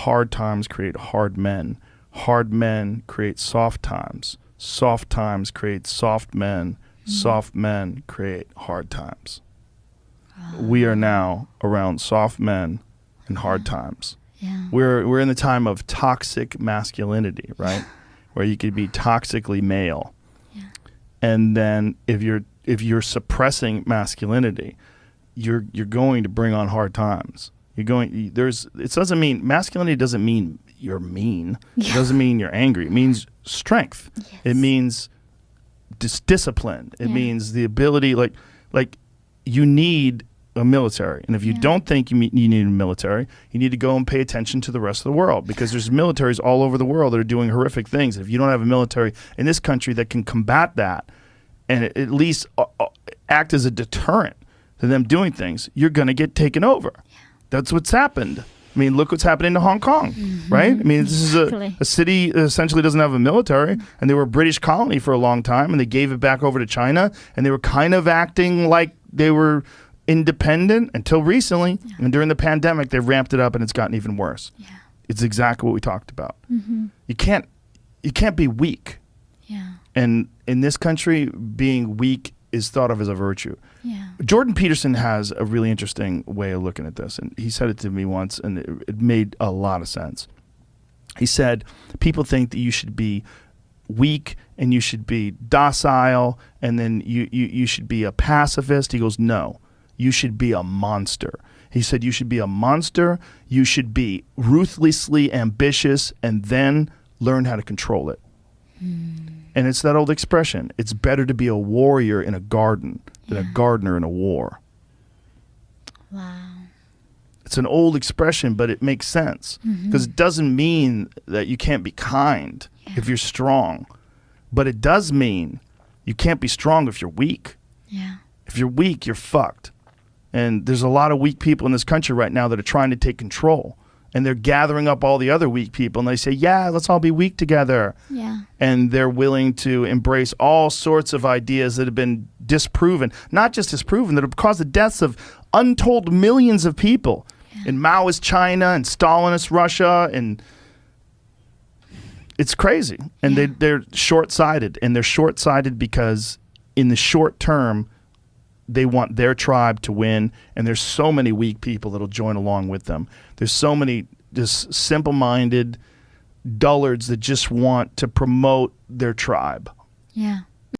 hard times create hard men. Hard men create soft times. Soft times create soft men. Soft men create hard times. We are now around soft men and hard times. Yeah. We're in the time of toxic masculinity, right? Where you could be toxically male. Yeah. And then if you're suppressing masculinity, you're going to bring on hard times. It doesn't mean masculinity doesn't mean you're mean. Yeah. It doesn't mean you're angry. It means strength. Yes. It means discipline. It means the ability, like you need a military. And if you don't think you need a military, you need to go and pay attention to the rest of the world, because there's militaries all over the world that are doing horrific things. If you don't have a military in this country that can combat that and at least act as a deterrent to them doing things, you're going to get taken over. Yeah. That's what's happened. I mean, look what's happening to Hong Kong, right? I mean, this is a city that essentially doesn't have a military, and they were a British colony for a long time, and they gave it back over to China, and they were kind of acting like they were independent until recently. Yeah. And during the pandemic, they ramped it up, and it's gotten even worse. Yeah. It's exactly what we talked about. Mm-hmm. You can't be weak. Yeah. And in this country, being weak is thought of as a virtue. Yeah. Jordan Peterson has a really interesting way of looking at this, and he said it to me once, and it made a lot of sense. He said, people think that you should be weak and you should be docile, and then you should be a pacifist. He goes, no, you should be a monster. He said, you should be a monster, you should be ruthlessly ambitious, and then learn how to control it. And it's that old expression, it's better to be a warrior in a garden than a gardener in a war. Wow. It's an old expression, but it makes sense, because it doesn't mean that you can't be kind if you're strong, but it does mean you can't be strong if you're weak. Yeah. If you're weak, you're fucked. And there's a lot of weak people in this country right now that are trying to take control. And they're gathering up all the other weak people, and they say, yeah, let's all be weak together. Yeah. And they're willing to embrace all sorts of ideas that have been disproven, not just disproven, that have caused the deaths of untold millions of people in Maoist China and Stalinist Russia. And it's crazy. And they're short-sighted. And they're short-sighted because in the short term, they want their tribe to win, and there's so many weak people that'll join along with them. There's so many just simple-minded dullards that just want to promote their tribe. Yeah.